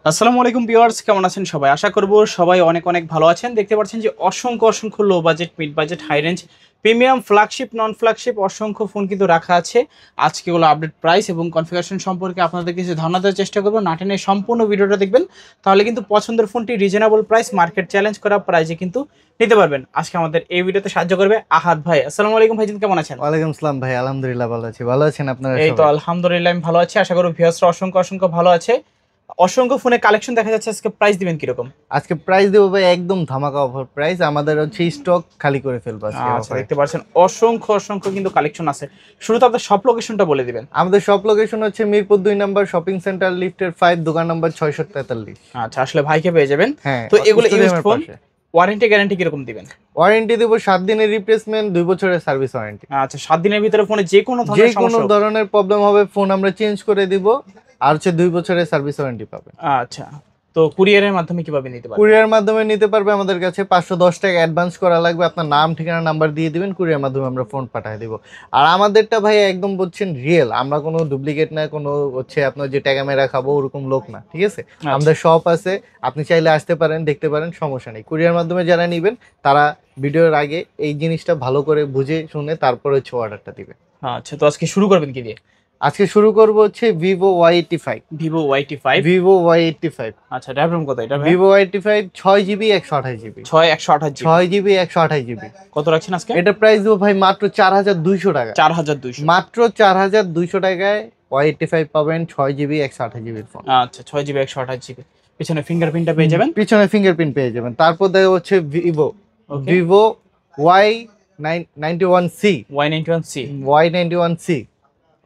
আসসালামু আলাইকুম ভিউয়ার্স, কেমন আছেন সবাই? আশা করব সবাই অনেক অনেক ভালো আছেন। দেখতে পাচ্ছেন যে অসংখ্য অসংখ্য low budget, mid budget, high range, premium, flagship, non flagship অসংখ্য ফোন কিন্তু রাখা আছে। আজকে হলো আপডেট প্রাইস এবং কনফিগারেশন সম্পর্কে আপনাদের কিছু ধারণা দেওয়ার চেষ্টা করব। না টেনে সম্পূর্ণ ভিডিওটা দেখবেন, তাহলে কিন্তু পছন্দের ফোনটি রিজনেবল প্রাইস, মার্কেট চ্যালেঞ্জ করা প্রাইসে কিন্তু নিতে পারবেন। আজকে আমাদের এই ভিডিওতে সাহায্য করবে আহাদ ভাই। আসসালামু আলাইকুম ভাইজান, কেমন আছেন? ওয়ালাইকুম আসসালাম ভাই, আলহামদুলিল্লাহ ভালো আছি। ভালো আছেন আপনারা এই তো সবাই? আলহামদুলিল্লাহ আমি ভালো আছি। আশা করি ভিউয়ার্সরা অসংখ্য অসংখ্য ভালো আছে। অসংখ্য ফোনে কালেকশন দেখা যাচ্ছে, আজকে প্রাইস দিবেন কিরকম? আজকে প্রাইস দেবো ভাই একদম ধামাকা অফার প্রাইস। আমাদের হচ্ছে স্টক খালি করে ফেলবো আজকে আচ্ছা, অফারে। দেখতে পাচ্ছেন অসংখ্য অসংখ্য কিন্তু কালেকশন আছে। শুরুতে আপনার সব লোকেশনটা বলে দিবেন। আমাদের শপ লোকেশন হচ্ছে মিরপুর 2 নম্বর শপিং সেন্টার লিফটের 5, দোকান নম্বর 643। আচ্ছা, আসলে ভাইকে পেয়ে যাবেন। হ্যাঁ, তো এগুলো ইউজড স্টেডিয়ামের ফোন, পাশে। ওয়ারেন্টি গ্যারান্টি কিরকম দিবেন? ওয়ারেন্টি দেবো 7 দিনের রিপ্লেসমেন্ট, 2 বছরের সার্ভিস ওয়ারেন্টি। আচ্ছা, 7 দিনের ভিতরে ফোনে যে কোনো যে ধরনের কোনো সমস্যা হোক। ধরনের প্রবলেম হবে ফোন আমরা চেঞ্জ করে দিব। আর হচ্ছে 2 বছরের সার্ভিস ওয়ারেন্টি পাবে। আচ্ছা, তো কুরিয়ারের মাধ্যমে কিভাবে নিতে পারবেন? কুরিয়ার মাধ্যমে নিতে পারবে। আমাদের কাছে 510 টাকা অ্যাডভান্স করা লাগবে। আপনার নাম, ঠিকানা, নাম্বার দিয়ে দিবেন, কুরিয়ার মাধ্যমে আমরা ফোন পাঠিয়ে দিব। আর আমাদেরটা ভাই একদম বলছেন রিয়েল, আমরা কোনো ডুপ্লিকেট না, কোনো হচ্ছে আপনার যে টাকা মেরা খাবো ওরকম লোক না, ঠিক আছে? আচ্ছা। আমাদের শপ আছে, আপনি চাইলে আসতে পারেন, দেখতে পারেন, সমস্যা নেই। কুরিয়ার মাধ্যমে যারা নেবেন তারা ভিডিওর আগে এই জিনিসটা ভালো করে বুঝে শুনে তারপরে হচ্ছে অর্ডারটা দিবে। আচ্ছা, তো আজকে শুরু করবেন কি দিয়ে? আজকে শুরু করব হচ্ছে Vivo Y85। Vivo Y85। Vivo Y85। আচ্ছা, র্যাম কত এটা ভাই? Vivo Y85 6GB 128GB। 6 128 GB. 6GB 128GB। কত রাখছেন আজকে? এটা প্রাইস দেবো ভাই মাত্র 4200 টাকা। 4200। মাত্র 4200 টাকায় Y85 পাবেন, 6GB 128GB ফোন। আচ্ছা, 6 জিবি 128 জিবি। পিছনে ফিঙ্গারপ্রিন্টটা পেয়ে যাবেন। পিছনে ফিঙ্গারপ্রিন্ট পেয়ে যাবেন। তারপর দেখা হচ্ছে Vivo okay. Vivo Y91C। Y91C। Y91C।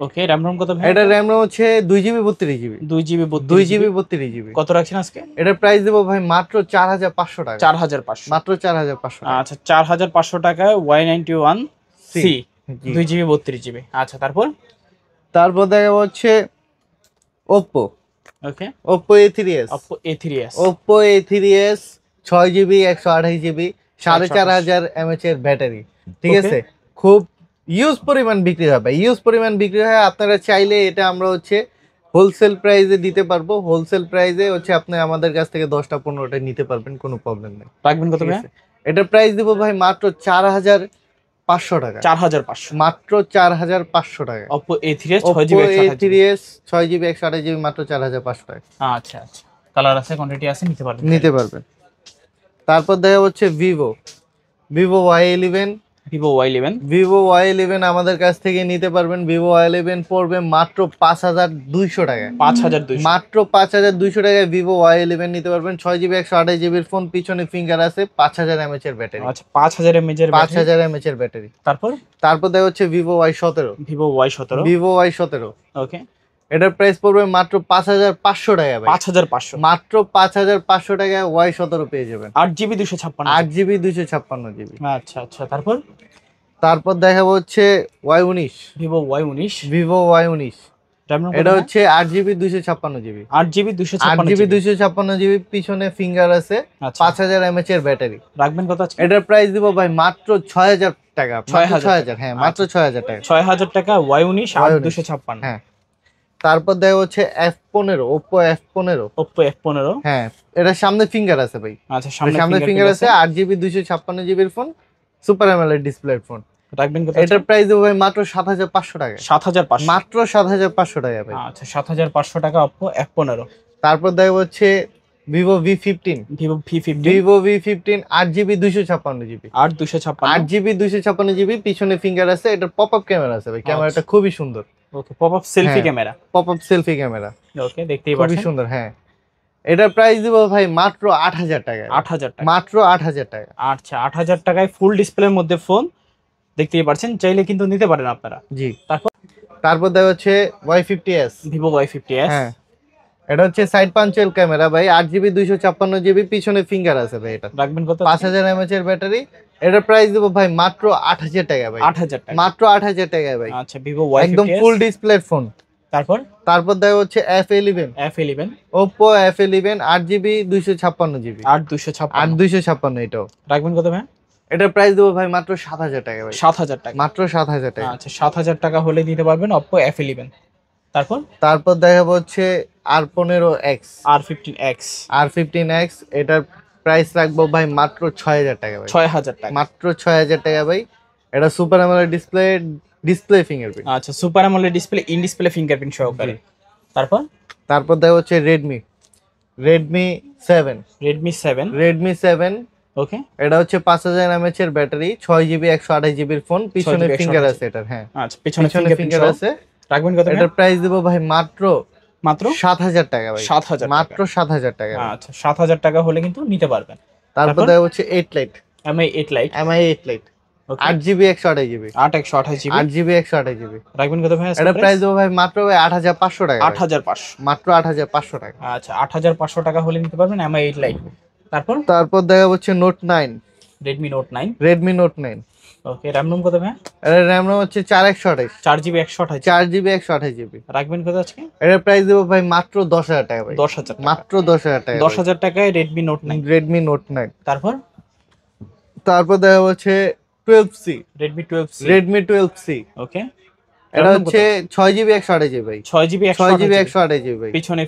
Okay, RAM কত ভাই? এটা র্যাম হচ্ছে 2GB 32GB। 2 GB 2GB 32GB। কত রাখছেন আজকে? এটার প্রাইস দেবো ভাই মাত্র 4500 টাকা। 4500। মাত্র 4500 টাকা। আচ্ছা, 4500 টাকায় Y91C, জি। 2 জিবি 32 জিবি। আচ্ছা, তারপর দেখা হচ্ছে Oppo okay, Oppo A3s। Oppo A3s। Oppo A3s 6GB 128GB, 4500 mAh এর ব্যাটারি, ঠিক Okay. আছে? খুব ইউজ পরিমাণ বিক্রি হবে, ইউজ পরিমাণ বিক্রি হয়। আপনারা চাইলে এটা আমরা হচ্ছে হোলসেল প্রাইসে দিতে পারবো। হোলসেল প্রাইসে হচ্ছে আপনি আমাদের কাছ থেকে 10টা 15টা নিতে পারবেন, কোনো প্রবলেম নেই। রাখবেন কত ঠিক ভাই? আছে? এটার প্রাইস দেবো ভাই মাত্র 4500 টাকা। 4500। মাত্র 4500 টাকা। Oppo A3s 6 Oppo GB 128 GB. A3s 6GB 128GB মাত্র 4500 টাকা আচ্ছা আচ্ছা, কালার আছে, কোয়ান্টিটি আছে, নিতে পারবেন। নিতে পারবেন। তারপর দেখা হচ্ছে Vivo Vivo Y11। Vivo Y11। Vivo Y11 আমাদের কাছ থেকে নিতে পারবেন। ভিভো Y11 পড়বে মাত্র 5200 টাকায়। 5200। মাত্র 5200 টাকায় ভিভো Y11 নিতে পারবেন। 6GB 128GB ফোন, পিছনে ফিঙ্গার আছে, 5000 mAh এর ব্যাটারি। আচ্ছা, 5000 mAh এর ব্যাটারি। 5000 mAh এর ব্যাটারি। তারপর তারপর দেখা হচ্ছে Vivo Y17। Vivo Y17। Vivo Y17 ওকে, এটার প্রাইস পড়বে মাত্র 5500 টাকা ভাই। 5500। মাত্র 5500 টাকায় Y17 পেয়ে যাবেন। 8 জিবি 256। 8GB 256GB। আচ্ছা আচ্ছা, তারপর তারপর দেখাবো হচ্ছে Y19। Vivo Y19। Vivo Y19 RAM এটা হচ্ছে 8GB 256GB। 8 GB 256 8GB 256GB, পিছনে ফিঙ্গার আছে, আচ্ছা, 5000 mAh এর ব্যাটারি। রাখবেন কত আজকে? এটার প্রাইস দিব ভাই মাত্র 6000 টাকা। 6000, হ্যাঁ মাত্র 6000 টাকা। 6000 টাকা Y19 আর Y19 256। হ্যাঁ। তারপর দেখা হচ্ছে F15, Oppo F15। Oppo F15। হ্যাঁ, এটার সামনে ফিঙ্গার আছে ভাই। আচ্ছা, সামনে ফিঙ্গার আছে, 8GB 256GB phone, super AMOLED display phone. রাখবেন কত? এটার প্রাইস দেবো ভাই মাত্র 7500 টাকা। 7500। মাত্র 7500 টাকা ভাই। আচ্ছা, 7500 টাকা Oppo F15। তারপর দেখা হচ্ছে Vivo V15। Vivo V15। Vivo V15 8GB 256GB। আর 256। 8GB 256GB, পিছনে ফিঙ্গার আছে, এটার পপ আপ ক্যামেরা আছে ভাই। ক্যামেরাটা খুবই সুন্দর। ওকে, পপ আপ সেলফি হ্যাঁ। Camera. Pop up selfie camera, okay, দেখতেই খুবই পাচ্ছেন। সুন্দর। হ্যাঁ, এটার প্রাইস দিব ভাই মাত্র 8000 টাকা। 8000 টাকা। মাত্র 8000 টাকা। আচ্ছা, 8000 টাকায় ফুল ডিসপ্লের মধ্যে ফোন, দেখতেই পাচ্ছেন, চাইলে কিন্তু নিতে পারেন আপনারা। জি। তারপর তারপর দেখা হচ্ছে Y50s। Vivo Y50s। হ্যাঁ, এটা হচ্ছে সাইড পাঞ্চুয়াল ক্যামেরা ভাই, 8GB 256GB, পিছনে ফিঙ্গার আছে ভাই। এটা রাখবেন কত? 5000 mAh এর ব্যাটারি। এটার প্রাইস দেবো ভাই মাত্র 8000 টাকা ভাই। 8000 টাকা। মাত্র 8000 টাকা ভাই। আচ্ছা, Vivo একদম Y50s। Full display phone. তারপর তারপর দেখা হচ্ছে F11। F11। Oppo F11 8GB 256GB। আর 256। 8256 এটাও। রাখবেন কত ভাই? এটার প্রাইস দেবো ভাই মাত্র 7000 টাকা ভাই। 7000 টাকা। মাত্র 7000 টাকা। আচ্ছা, 7000 টাকা হলে দিতে পারবেন Oppo F11। তারপর তারপর দেখাবো হচ্ছে R15X। R15X। R15X এটার প্রাইস রাখবো ভাই মাত্র 6000 টাকা ভাই। 6000 টাকা। মাত্র 6000 টাকা ভাই। এটা সুপার অ্যামোলেড ডিসপ্লে ফিঙ্গারপ্রিন্ট। আচ্ছা, super AMOLED display, in display fingerprint সহকারে। তারপর দেখা হচ্ছে রেডমি 7। রেডমি 7। ওকে, এটা হচ্ছে 5000 mAh এর ব্যাটারি, 6GB 128GB এর ফোন, পিছনে ফিঙ্গার আছে এটার। হ্যাঁ, আচ্ছা, পিছনে ফিঙ্গার আছে। রাখবেন কত? এটার প্রাইস দেব ভাই মাত্র মাত্র 7000 টাকা ভাই। 7000 মাত্র 7000 টাকা। আচ্ছা, 7000 টাকা হলে কিন্তু নিতে পারবেন। তারপর দেখা হচ্ছে 8 Lite। MI 8 Lite। 8GB 128GB। 128GB। 8GB 128GB। রাখবেন কত ভাই? এটা প্রাইস দেব ভাই মাত্র 8500 টাকা। 8500। মাত্র 8500 টাকা। আচ্ছা, 8500 টাকা হলে নিতে পারবেন MI 8 Lite। তারপর দেখা হচ্ছে Note 9। Redmi Note 9। ওকে, RAM রোম কত ভাই? এর RAM রোম হচ্ছে 4128। 4GB 128। 4GB 128GB। রাখবেন কত আজকে? এর প্রাইস দেব ভাই মাত্র 10000 টাকা ভাই। 10000 টাকা। মাত্র 10000 টাকা। 10000 টাকায় Redmi Note 9। তারপর দেখা হচ্ছে 12C। Redmi 12C। ওকে, এটা হচ্ছে 6GB 128GB ভাই। 6GB 128GB ভাই। পিছনে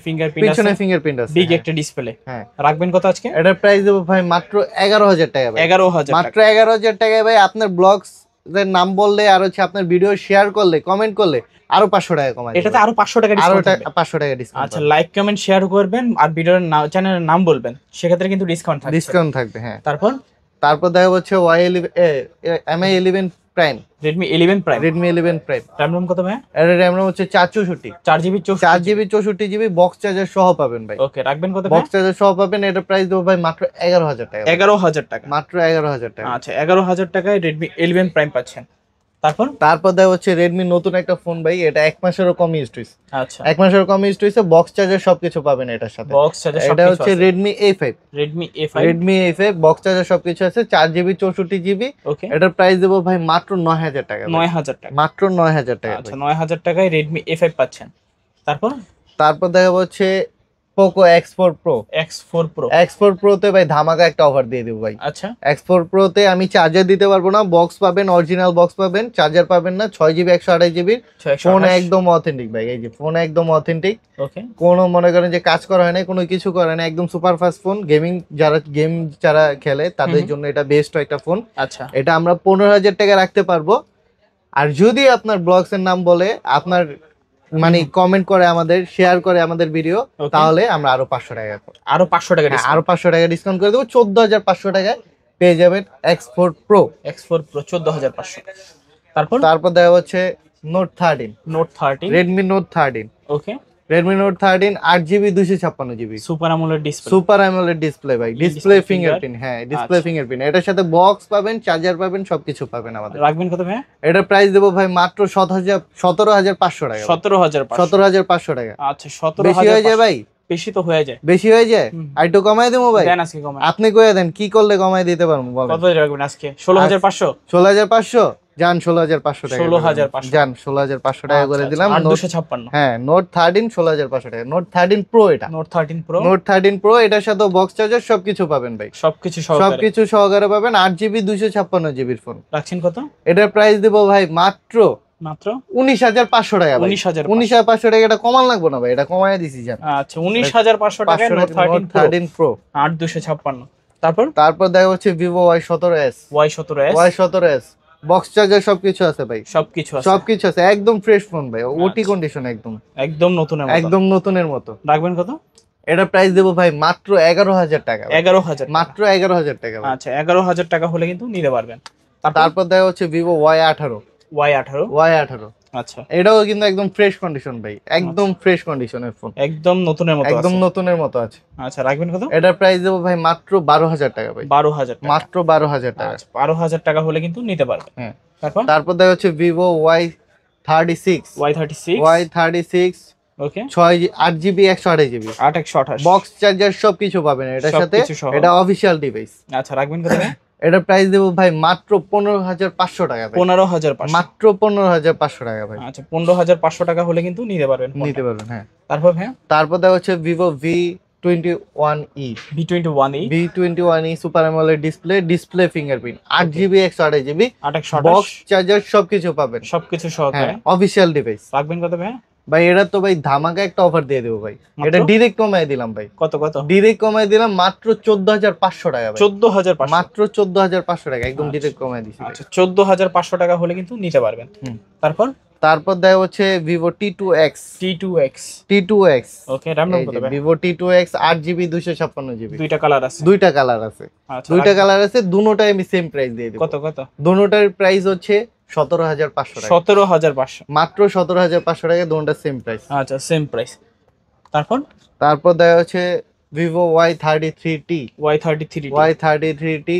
ফিঙ্গারপ্রিন্ট আছে। বিগ একটা ডিসপ্লে। হ্যাঁ, রাখবেন কত আজকে? এটার প্রাইস দেব ভাই মাত্র 11000 টাকা ভাই। 11000 মাত্র 11000 টাকায় ভাই। আপনার ব্লগস এর নাম বললে আর হচ্ছে আপনার ভিডিও শেয়ার করলে, কমেন্ট করলে আরো 500 টাকা কমাই। এটাতে আরো 500 টাকা ডিসকাউন্ট থাকবে। 500 টাকা ডিসকাউন্ট। আচ্ছা, লাইক কমেন্ট শেয়ার করবেন আর ভিডিওর চ্যানেলের নাম বলবেন, সেক্ষেত্রে কিন্তু ডিসকাউন্ট থাকবে। হ্যাঁ। তারপর দেখা হচ্ছে MI 11 Prime। Redmi 11 Prime। RAM Rome কত ভাই? এর RAM রোম হচ্ছে 464। 4GB 64GB বক্স চার্জার সহ পাবেন ভাই। ওকে, রাখবেন কত? বক্স চার্জার সহ পাবেন। এটার প্রাইস দেব ভাই মাত্র 11000 টাকা। 11000 টাকা। মাত্র 11000 টাকা। আচ্ছা, 11000 টাকায় Redmi 11 Prime পাচ্ছেন। তারপর দেখা হচ্ছে Redmi নতুন একটা ফোন ভাই। এটা 1 মাসেরও কম ইউজ হইছে। আচ্ছা, 1 মাসেরও কম ইউজ হইছে। বক্স চার্জার সবকিছু পাবেন এটার সাথে। এটা হচ্ছে Redmi A5। বক্স চার্জার সবকিছু আছে। 4GB 64GB। ওকে, এটার প্রাইস দেব ভাই মাত্র 9000 টাকা। 9000 টাকা। মাত্র 9000 টাকা। আচ্ছা, 9000 টাকায় Redmi A5 পাচ্ছেন। তারপর দেখা হচ্ছে Poco X4 Pro তে ভাই ধামাকা একটা অফার দিয়ে দেব ভাই। আচ্ছা, X4 Pro তে আমি চার্জার দিতে পারবো না, বক্স পাবেন, অরিজিনাল বক্স পাবেন, চার্জার পাবেন না। 6GB 128GB ফোন একদম অথেন্টিক ভাই। এই যে ফোন একদম অথেন্টিক। ওকে, কোনো মনে করেন যে কাজ করা হয় না, কোনো কিছু করে না, একদম সুপার ফাস্ট ফোন। যারা খেলে তাদের জন্য এটা বেস্ট একটা ফোন। আচ্ছা, এটা আমরা 15000 টাকা রাখতে পারবো। আর যদি আপনার ব্লগস এর নাম বলে, আপনার মানে কমেন্ট করে, আমাদের শেয়ার করে আমাদের ভিডিও, তাহলে আমরা আরো 500 টাকা আরো 500 টাকা ডিসকাউন্ট করে দেবো। 14500 টাকায় পেয়ে যাবেন X4 Pro। 14500। তারপর দেখা হচ্ছে Note 13। Redmi Note 13। Okay, Redmi Note 13 8GB 256GB super AMOLED display ভাই। Display fingerprint. হ্যাঁ, ডিসপ্লে ফিঙ্গারপ্রিন্ট। এটার সাথে বক্স পাবেন, চার্জার পাবেন, সবকিছু পাবেন আমাদের। রাখবেন কত ভাই? এটার প্রাইস দেবো ভাই মাত্র 17500 টাকা। 17500 টাকা। আচ্ছা, 17000। বেশি হয়ে যায় ভাই? বেশি তো হয়ে যায়। বেশি হয়ে যায়? আর একটু কমাই দেবো ভাই। দেন আজকে কমাই। আপনি কইয়া দেন কি করলে কমাই দিতে পারবো বলেন। কত রাখবেন আজকে? 16500। 16500 যান। 16500 টাকা। 16500 যান। 16500 টাকা করে দিলাম। 256। হ্যাঁ, Note 13 16500 টাকা। Note 13 Pro এটা। Note 13 Pro এটার সাথে বক্স চার্জার সবকিছু পাবেন ভাই। সবকিছু সহকারে পাবেন। 8GB 256GB এর ফোন। রাখছেন কত? এটার প্রাইস দেব ভাই মাত্র 19500 টাকা ভাই। 19500 টাকা। এটা কমান লাগবে না ভাই, এটা কমায় দিছি জান। আচ্ছা, 19500 টাকায় Note 13 Pro 8256। তারপর দেখা হচ্ছে Vivo Y17s। বক্স চার্জার সবকিছু আছে ভাই। সবকিছু আছে। একদম ফ্রেশ ফোন ভাই। ওটি কন্ডিশন একদম নতুনের মতো। রাখবেন কত? এটা প্রাইস দেব ভাই মাত্র 11000 টাকা। 11000। মাত্র 11000 টাকা। আচ্ছা, 11000 টাকা হলে কিন্তু নিতে পারবেন। তারপর দেখা হচ্ছে Vivo Y18। আচ্ছা, এটাও কিন্তু একদম ফ্রেশ কন্ডিশন ভাই। একদম ফ্রেশ কন্ডিশনের ফোন। একদম নতুনের মতো। আছে। আচ্ছা, রাখবেন কত? এটার প্রাইস দেব ভাই মাত্র 12000 টাকা ভাই। 12000 টাকা। মাত্র 12000 টাকা। আচ্ছা, 12000 টাকা হলে কিন্তু নিতে পারবেন। হ্যাঁ। তারপর দেখা হচ্ছে Vivo Y36। ওকে, 8GB 128GB। বক্স চার্জার সবকিছু পাবেন এটার সাথে। এটা অফিশিয়াল ডিভাইস। আচ্ছা, রাখবেন কত? এটার প্রাইস দেব ভাই মাত্র 15500 টাকা ভাই। 15500। মাত্র 15500 টাকা ভাই। আচ্ছা, 15500 টাকা হলে কিন্তু নিতে পারবেন। হ্যাঁ। তারপর দেখা হচ্ছে Vivo V21e super AMOLED display fingerprint. 8GB 128GB box charger সবকিছু পাবেন। সবকিছু সহকারে অফিশিয়াল ডিভাইস। রাখবেন কত ভাই? ভাই এটা তো ভাই ধামাকা একটা অফার দিয়ে দেবো ভাই, মাত্র? এটা ডিরেক্ট কমায় দিলাম ভাই, কত কত? ডিরেক্ট কমায় দিলাম মাত্র 14,500 টাকা ভাই, 14,500 মাত্র 14,500 টাকা একদম আচ্ছা। ডিরেক্ট কমায় দিছি ভাই। আচ্ছা 14,500 টাকা হলে কিন্তু নিতে পারবেন। হুম। তারপর তারপর দেখা হচ্ছে ভিভো T2X, T2X। T2X ওকে RAM রম কত ভাই? ভিভো T2X 8GB 256GB, দুইটা কালার আছে। দুইটা কালার আছে, আচ্ছা দুইটা কালার আছে, দুটোটাই আমি সেম প্রাইস দিয়ে দেব। কত কত? দুটোটার প্রাইস হচ্ছে 17,500 টাকা, 17,500 মাত্র 17,500 টাকা, দুটোটা সেম প্রাইস। আচ্ছা সেম প্রাইস। তারপর তারপর দেখা হচ্ছে Vivo Y33T, Y33T Y33T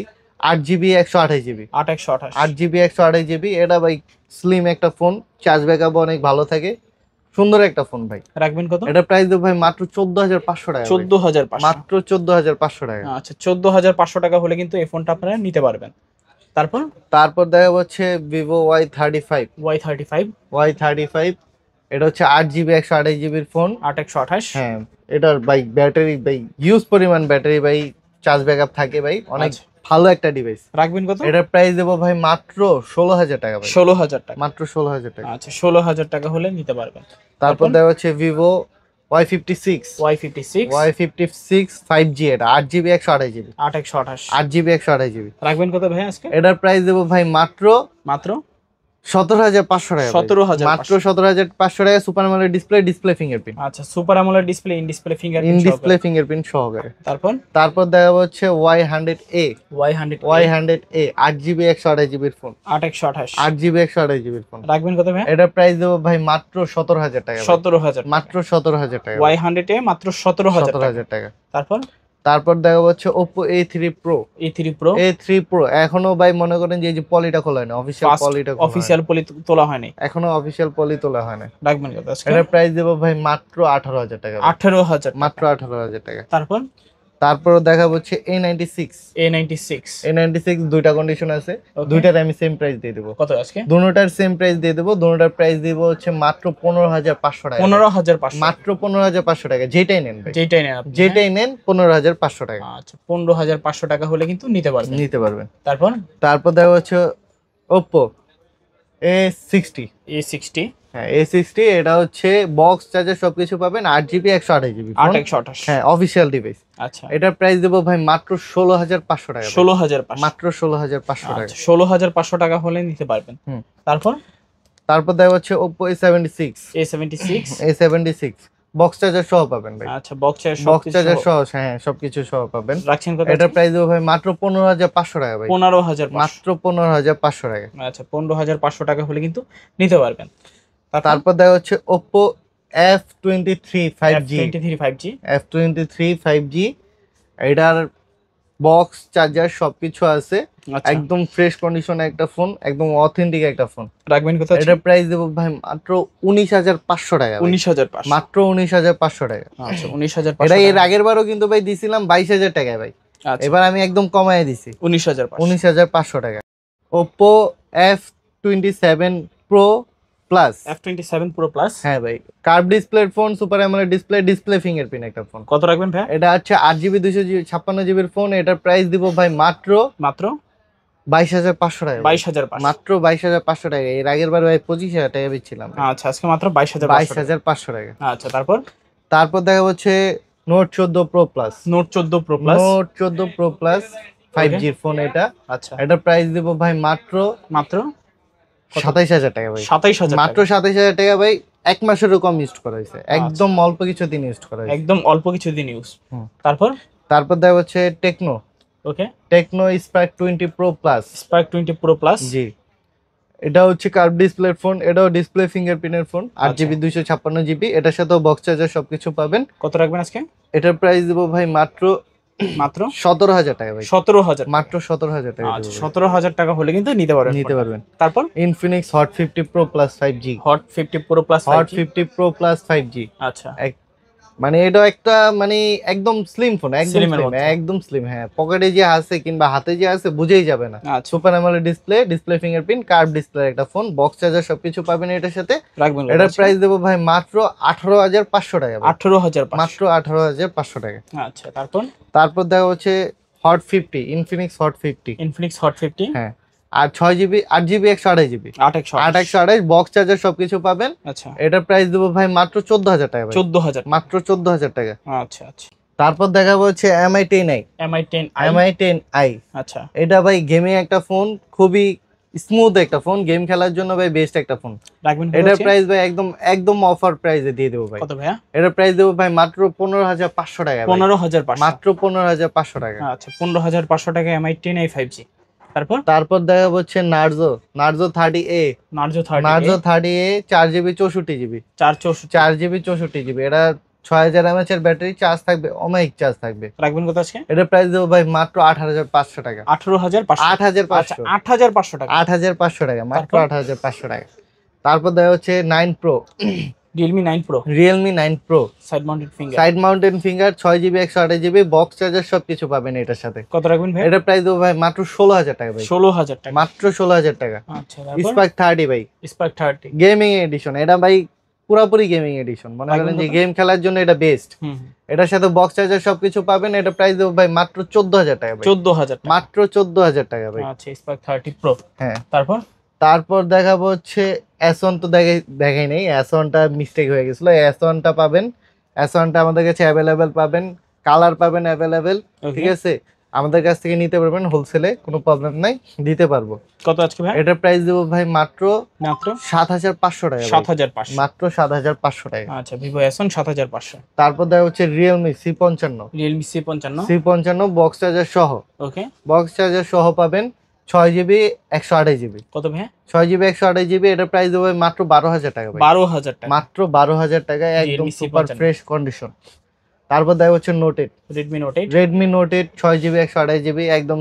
8GB 128GB, 8128 8GB 128GB, এটা ভাই স্লিম একটা ফোন, চার্জ ব্যাকআপ অনেক ভালো থাকে, সুন্দর একটা ফোন ভাই। রাখবেন কত? এটা প্রাইস দেবো ভাই মাত্র 14,500 টাকা ভাই। 14,500 মাত্র 14,500 টাকা। আচ্ছা 14,500 টাকা হলে কিন্তু এই ফোনটা আপনারা নিতে পারবেন। তারপর তারপর দেখা হচ্ছে ভিভো Y35, Y35 Y35 এটা হচ্ছে 8GB 128GBর ফোন। 8128 হ্যাঁ, এটার ভাই ব্যাটারি ভাই হিউজ পরিমাণ ব্যাটারি ভাই, চার্জ ব্যাকআপ থাকে ভাই, অনেক আচ্ছা। ভালো একটা ডিভাইস। রাখবেন কত? এটার প্রাইস দেবো ভাই মাত্র 16,000 টাকা ভাই, 16,000 টাকা। মাত্র 16,000 টাকা। আচ্ছা 16,000 টাকা হলে নিতে পারবেন। তারপর দেখা হচ্ছে Vivo Y56, Y56 Y56 5G, এটা 8GB 128GB, 8128 8GB 128GB। রাখবেন কত ভাই আজকে? এটার প্রাইস দেবো ভাই মাত্র মাত্র 17,500 টাকা ভাই। 17,500 মাত্র 17,500 টাকা, super AMOLED display, display fingerprint, আচ্ছা super AMOLED display, in display in fingerprint display fingerprint সহকারে। তারপর তারপর দেখা হচ্ছে Y100A, Y100 Y100A 8GB 128GBর phone, 8128 8GB 128GBর phone. রাখবেন কত ভাই? এটার প্রাইস দেবো ভাই মাত্র 17,000 টাকা ভাই। 17,000 মাত্র 17,000 টাকা ভাই। Y100 এ মাত্র 17,000 টাকা। 17,000 টাকা। তারপর তারপর দেখা হচ্ছে Oppo A3 Pro, A3 Pro A3 Pro এখনো ভাই মনে করেন যে এই যে পলিটা খোলা হয় না, অফিশিয়াল ফার্স্ট পলিটা অফিশিয়াল পলি তোলা হয়নি। এখনো অফিশিয়াল পলি তোলা হয় না। রাখবেন কত আজকে? এটার প্রাইস দেবো ভাই মাত্র 18,000 টাকা ভাই। 18,000 মাত্র 18,000 টাকা। তারপর তারপর দেখা হচ্ছে A96, A96 A96 দুইটা কন্ডিশন আছে, Okay. দুইটার আমি সেম প্রাইস দিয়ে দেবো, কত আজকে? দুটোটার সেম প্রাইস দিয়ে দেবো, দুটোটার প্রাইস দিব হচ্ছে মাত্র 15,500 টাকা, 15,500 মাত্র 15,500 টাকা, যেটাই নেন ভাই, যেটাই নেন আপনি। যেটাই নেন 15,500 টাকা আচ্ছা 15,500 টাকা হলে কিন্তু নিতে পারবেন। নিতে পারবেন। তারপর তারপর দেখা হচ্ছে Oppo A60, A60 হ্যাঁ A60, এটা হচ্ছে বক্স চার্জার সবকিছু পাবেন, 8GB 128GB ফোন, 8128 হ্যাঁ অফিশিয়াল ডিভাইস। আচ্ছা এটার প্রাইস দেবো ভাই মাত্র 16,500 টাকা ভাই। 16,500 মাত্র 16,500 টাকা। আচ্ছা 16,500 টাকা হলে নিতে পারবেন। হুম। তারপর তারপর দেখা হচ্ছে Oppo A76, A76 A76 box charger সহ পাবেন ভাই, আচ্ছা বক্সের বক্স সব চার্জার সহ, হ্যাঁ সবকিছু সহ পাবেন। রাখছেন কত? এটার প্রাইস দেবো ভাই মাত্র 15,500 টাকা ভাই, 15,500 মাত্র 15,500 টাকা। আচ্ছা 15,500 টাকা হলে কিন্তু নিতে পারবেন। তারপর দেখা হচ্ছে Oppo F23 5G, F23 5G F23 5G, এটার বক্স চার্জার সবকিছু আছে, আচ্ছা একদম ফ্রেশ কন্ডিশনে একটা ফোন, একদম অথেন্টিক একটা ফোন। রাখবেন কত? এটার প্রাইস দেবো ভাই মাত্র 19,500 টাকা ভাই। 19,500 মাত্র 19,500 টাকা। আচ্ছা 19,500 এটা এর আগের বারও কিন্তু ভাই দিছিলাম 22,000 টাকায় ভাই, আচ্ছা এবার আমি একদম কমায় দিছি 19,500 19,500 টাকা। Oppo F27 Pro Plus, F27 Pro Plus হ্যাঁ ভাই কার্ভ ডিসপ্লের phone, super AMOLED display, display fingerprint একটা ফোন। কত রাখবেন ভাই? এটা হচ্ছে 8GB 256GBর ফোন, এটার প্রাইস দিব ভাই মাত্র মাত্র 22,500 টাকা ভাই। 22,500 মাত্র 22,500 টাকা। এর আগের বার ভাই 25,000 টাকা বেচছিলাম ভাই। আচ্ছা আজকে মাত্র 22,500 22,500 টাকা। আচ্ছা তারপর তারপর দেখা হচ্ছে Note 14 Pro Plus, Note 14 Pro Plus Note 14 Pro Plus 5G এর ফোন এটা, আচ্ছা এটার প্রাইস দিব ভাই মাত্র মাত্র 27,000 টাকা ভাই। 27,000 মাত্র 27,000 টাকা ভাই, এক মাসেরও কম ইউজ করা হয়েছে, একদম অল্প কিছু দিন ইউজ করা হয়েছে। একদম অল্প কিছু দিন ইউজ। হুম। তারপর তারপর দেখা হচ্ছে okay Tecno Spark 20 Pro Plus, Spark 20 Pro Plus জি, এটা হচ্ছে কার্ভ ডিসপ্লের ফোন, এটাও ডিসপ্লে ফিঙ্গারপ্রিন্টের ফোন, 8GB 256GB, এটার সাথেও বক্স চার্জার সবকিছু পাবেন। কত রাখবেন আজকে? এটার প্রাইস দেবো ভাই মাত্র মাত্র 17,000 টাকা ভাই, 17,000 মাত্র 17,000 টাকা আচ্ছা দেবো ভাই। 17,000 টাকা হলে কিন্তু নিতে পারবেন নিতে ফোনটা। পারবেন। তারপর Infinix Hot 50 Pro Plus 5G, Hot 50 Pro Plus Hot 5G 50 Pro Plus 5G, আচ্ছা মানে এটা একটা মানে একদম স্লিম ফোন, একদম Slim এর স্লিম, মধ্যে। একদম স্লিম, হ্যাঁ পকেটে যে আছে কিংবা হাতে যে আছে বুঝেই যাবে না। আচ্ছা super AMOLED display, display fingerprint, curve display একটা ফোন, বক্স চার্জার সবকিছু পাবেন এটার সাথে। রাখবেন এটার প্রাইস দেবো ভাই মাত্র 18,500 টাকা ভাই। 18,500 মাত্র 18,500 টাকা। আচ্ছা তারপর তারপর দেখা হচ্ছে Hot 50, Infinix Hot 50, Infinix Hot 50 হ্যাঁ আর 6 GB 8 GB 128 GB 8 128 box charger সবকিছু পাবেন। আচ্ছা এটার প্রাইস দেবো ভাই মাত্র 14,000 টাকা ভাই, 14,000 মাত্র 14,000 টাকা। আচ্ছা আচ্ছা। তারপর দেখাবো হচ্ছে MI10i, MI10i MI10i আচ্ছা এটা ভাই গেমিং একটা ফোন, খুবই স্মুথ একটা ফোন, গেম খেলার জন্য ভাই বেস্ট একটা ফোন। রাখবেন এটার প্রাইস ভাই একদম একদম অফার প্রাইসে দিয়ে দেবো ভাই। কত ভাইয়া? এটার প্রাইস দেবো ভাই মাত্র 15,500 টাকা ভাই, 15,500 মাত্র 15,500 টাকা। আচ্ছা 15,500 টাকা MI10i 5G। তারপর দেখা হচ্ছে Narzo 30A, Narzo 30 Narzo 30A 4 GB 64 GB, 4 GB 64 GB. এটা 6000 mAh এর ব্যাটারি, চার্জ থাকবে অমাইক চার্জ থাকবে। রাখবেন কত আজকে? এটার প্রাইস দেবো ভাই মাত্র 8,500 টাকা, 18,500 8,500 8,500 টাকা 8,500 টাকা, মাত্র তারপর? 8,500 টাকা। তারপর দেখা হচ্ছে 9 Pro, Realme 9 Pro Realme 9 Pro, side mounted finger. Side mountain finger, 6 GB 128 GB, box charger সবকিছু পাবেন এটার সাথে। কত রাখবেন ভাই? এটার প্রাইস দেবো ভাই মাত্র 16,000 টাকা ভাই, 16,000 টাকা মাত্র 16,000 টাকা। আচ্ছা তারপর? স্পার্ক 30 ভাই, স্পার্ক 30 গেমিং এডিশন, এটা ভাই পুরোপুরি গেমিং এডিশন, মনে করেন যে গেম খেলার জন্য এটা বেস্ট। এটার সাথে বক্স চার্জার সবকিছু পাবেন। এটা প্রাইস দেবো ভাই মাত্র 14,000 টাকা ভাই, 14,000 টাকা মাত্র 14,000 টাকা ভাই। আচ্ছা স্পার্ক 30 Pro। হ্যাঁ তারপর দেখাবো হচ্ছে S1, তো দেখাই নেই, S1টা মিস্টেক হয়ে গেছিল। S1টা পাবেন, S1টা আমাদের কাছে অ্যাভেলেবেল পাবেন, কালার পাবেন অ্যাভেলেবেল, ঠিক আছে? আমাদের কাছ থেকে নিতে পারবেন হোলসেলে, কোনো প্রবলেম নাই, দিতে পারবো। কত আজকে ভাই? এটার প্রাইস দেবো ভাই মাত্র মাত্র 7,500 টাকা, 7,500 মাত্র 7,500 টাকা। আচ্ছা ভিভো S1 7,500। তারপর দেখা হচ্ছে Realme C55, Realme C55 C55 box charger সহ, ওকে বক্স চার্জার সহ পাবেন, 6 জিবি 128 জিবি, কত ভাই? 6 জিবি 128 জিবি। এটার প্রাইস দেবো ভাই মাত্র 12,000 টাকা ভাই, 12,000 টাকা মাত্র 12,000 টাকা, একদম Realme super C55 fresh condition. তারপর দেখা হচ্ছে Note 8, Redmi Note 8 Redmi Note 8 6 GB 128 GB, একদম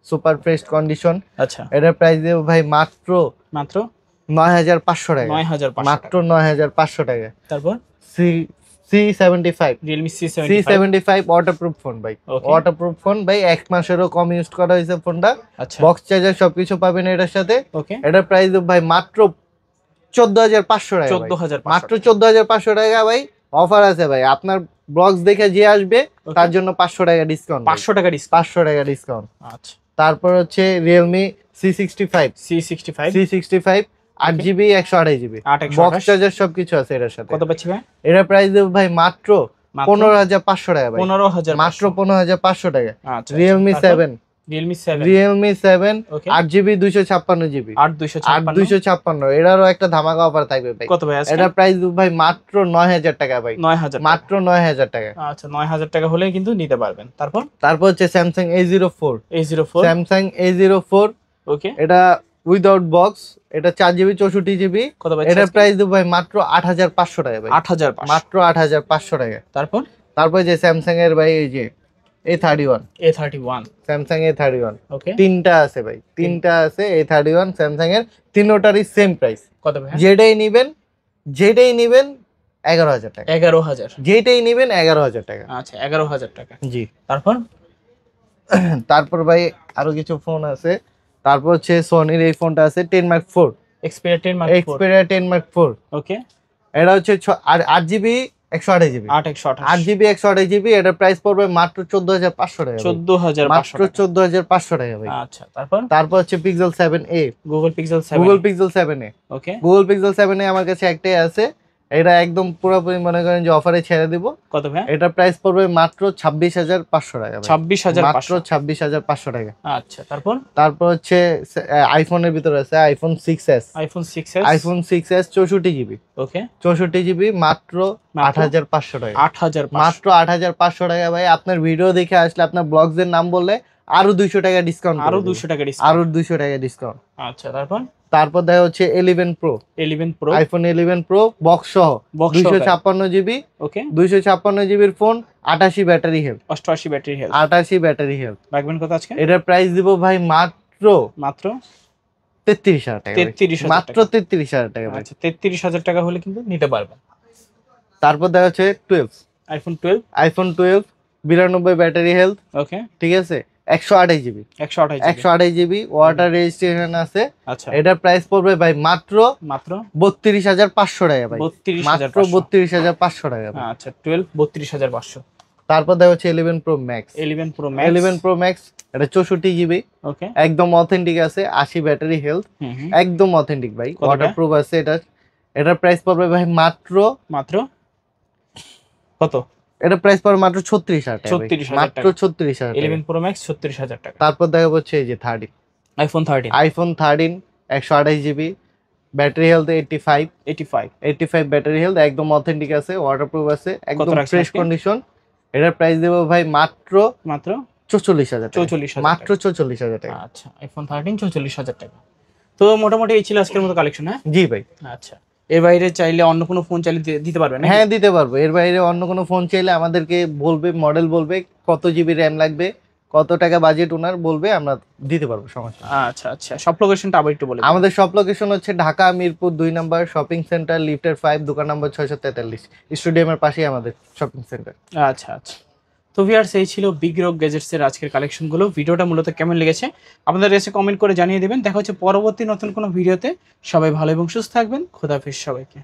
সুপার ফ্রেশ কন্ডিশন। আচ্ছা এটার প্রাইস দেবো ভাই মাত্র মাত্র 9,500 টাকা, 9,500 মাত্র 9,500 টাকা। তারপর C75, Realme C75 C75 waterproof phone ভাই, Okay. ওয়াটারপ্রুফ ফোন ভাই, 1 মাসেরও কম ইউজ করা হয়েছে ফোনটা। আচ্ছা বক্স চার্জার সবকিছু পাবেন এটার সাথে। ওকে এটার প্রাইস দেবো ভাই মাত্র 14,500 টাকা ভাই, 14,500 মাত্র 14,500 টাকা ভাই। অফার আছে ভাই, আপনার ব্লগস দেখে যে আসবে তার জন্য 500 টাকা ডিসকাউন্ট, 500 টাকা ডিসকাউন্ট 500 টাকা ডিসকাউন্ট। আচ্ছা তারপর হচ্ছে Realme C65, C65 C65 8 GB 128 GB, 8 box charger সবকিছু আছে এটার সাথে। কত পাচ্ছি ভাই? এটার প্রাইস দেবো ভাই মাত্র মাত্র 15,500 টাকা ভাই, 15,000 মাত্র 15,500 টাকা। আচ্ছা Realme 7, Realme 7 Realme 7 ওকে 8 জিবি 256 জিবি, 8256 256, এটারও একটা ধামাকা অফার থাকবে ভাই। কত ভাই আজকে? এটার প্রাইস দেবো ভাই মাত্র 9,000 টাকা ভাই, 9,000 মাত্র 9,000 টাকা। আচ্ছা 9,000 টাকা হলে কিন্তু নিতে পারবেন। তারপর হচ্ছে Samsung A04, A04 Samsung A04 ওকে এটা উইদাউট বক্স, এটা 4 জিবি 64 জিবি। কত ভাই? এটার প্রাইস দেবো ভাই মাত্র 8,500 টাকা ভাই, 8,500 মাত্র 8,500 টাকা। তারপর যে স্যামসাং এর ভাই এই যে A31, A31 স্যামসাং A31 ওকে তিনটা আছে ভাই, তিনটা আছে A31 স্যামসাং এর, তিনটারই সেম প্রাইস। কত ভাই? যেটাই নিবেন 11,000 টাকা, 11,000 যেটাই নিবেন 11,000 টাকা। আচ্ছা 11,000 টাকা। জি তারপর ভাই আরো কিছু ফোন আছে। তারপর হচ্ছে সোনির এই ফোনটা আছে 10 Mark 4, Xperia 10 Mark 4 Xperia 10 Mark 4। ওকে এটা হচ্ছে 8 জিবি 128 জিবি, 8 8 জিবি 128 জিবি। এটার প্রাইস পড়বে মাত্র 14,500 টাকা, 14,500 মাত্র 14,500 টাকা ভাই। আচ্ছা তারপর হচ্ছে Pixel 7a, Google Pixel 7 Google Pixel 7a, ওকে Google Pixel 7a আমার কাছে একটাই আছে। এটা একদম পুরোপুরি মনে করেন যে অফারে ছেড়ে দিব। কত ভাই? এটা প্রাইস পড়বে মাত্র 26,500 টাকা ভাই, 26,500 মাত্র 26,500 টাকা। আচ্ছা তারপর হচ্ছে আইফোনের ভিতরে আছে iPhone 6s, iPhone 6s, iPhone 6s 64 GB, ওকে 64 জিবি, মাত্র 8,500 টাকা, 8,500 মাত্র 8,500 টাকা ভাই। আপনার ভিডিও দেখে আসলে আপনার ব্লগস এর নাম বললে আরো 200 টাকা ডিসকাউন্ট, আরো 200 টাকা ডিসকাউন্ট, আরো 200 টাকা ডিসকাউন্ট। আচ্ছা তারপর দেখা হচ্ছে 11 Pro, iPhone 11 Pro বক্স সহ 256 জিবি, ওকে 256 জিবির phone, 88 battery health, 88 battery health, 88 battery health. রাখবেন কত আজকে? এটার প্রাইস দিব ভাই মাত্র 33,000 টাকা, 33,000 মাত্র 33,000 টাকা ভাই। আচ্ছা 33,000 টাকা হলে কিন্তু নিতে পারবেন। তারপর দেখা হচ্ছে 12, iPhone 12 92 ব্যাটারি হেলথ, ওকে ঠিক আছে, 128 জিবি, 128 জিবি, ওয়াটার রেজিস্ট্রেশন আছে। আচ্ছা এটার প্রাইস পড়বে ভাই মাত্র 32,500 টাকা ভাই, মাত্র 32,500 টাকা ভাই। আচ্ছা 32,500। তারপর দেখা হচ্ছে 11 pro max. 11 pro max. 11 pro max এটা 64 জিবি, ওকে, একদম অথেন্টিক আছে, 80 ব্যাটারি হেলথ, একদম অথেন্টিক ভাই, কতটা? ওয়াটারপ্রুফ আছে। এটার প্রাইস পড়বে ভাই মাত্র কত? এটা প্রাইস পড়বে মাত্র 36,000 টাকা ভাই, 36,000 মাত্র 36,000 টাকা। 11 প্রো ম্যাক্স 36,000 টাকা। তারপর দেখা হচ্ছে এই যে 13 iPhone 13 128 GB, battery health 85 battery health, একদম অথেন্টিক আছে, ওয়াটারপ্রুফ আছে, একদম রাখছেন ফ্রেশ আজকে? কন্ডিশন। এটার প্রাইস দেবো ভাই মাত্র 44,000 টাকা, 44,000 মাত্র 44,000 টাকা। আচ্ছা, আইফোন 13 44,000 টাকা। তো মোটামুটি এই ছিল আজকের মতো কালেকশন। হ্যাঁ জি ভাই। আচ্ছা, এর বাইরে চাইলে অন্য কোনো ফোন চাইলে দিতে পারবেন নাকি? হ্যাঁ দিতে পারবো। এর বাইরে অন্য কোনো ফোন চাইলে আমাদেরকে বলবে, মডেল বলবে, কত জিবি র্যাম লাগবে, কত টাকা বাজেট ওনার বলবে, আমরা দিতে পারবো, সমস্যা নেই। আচ্ছা আচ্ছা, সব লোকেশনটা আবার একটু বলে দিন। আমাদের সব লোকেশন হচ্ছে ঢাকা মিরপুর 2 নম্বর শপিং সেন্টার, লিফটের 5, দোকান নম্বর 643, স্টেডিয়ামের পাশেই আমাদের শপিং সেন্টার। আচ্ছা আচ্ছা, তো ভিউয়ার্স এই ছিল বিগ রক গ্যাজেটসের আজকের কালেকশনগুলো। ভিডিওটা মূলত কেমন লেগেছে আপনাদের এসে কমেন্ট করে জানিয়ে দেবেন। দেখা হচ্ছে পরবর্তী নতুন কোনো ভিডিওতে। সবাই ভালো এবং সুস্থ থাকবেন। খোদা হাফেজ সবাইকে।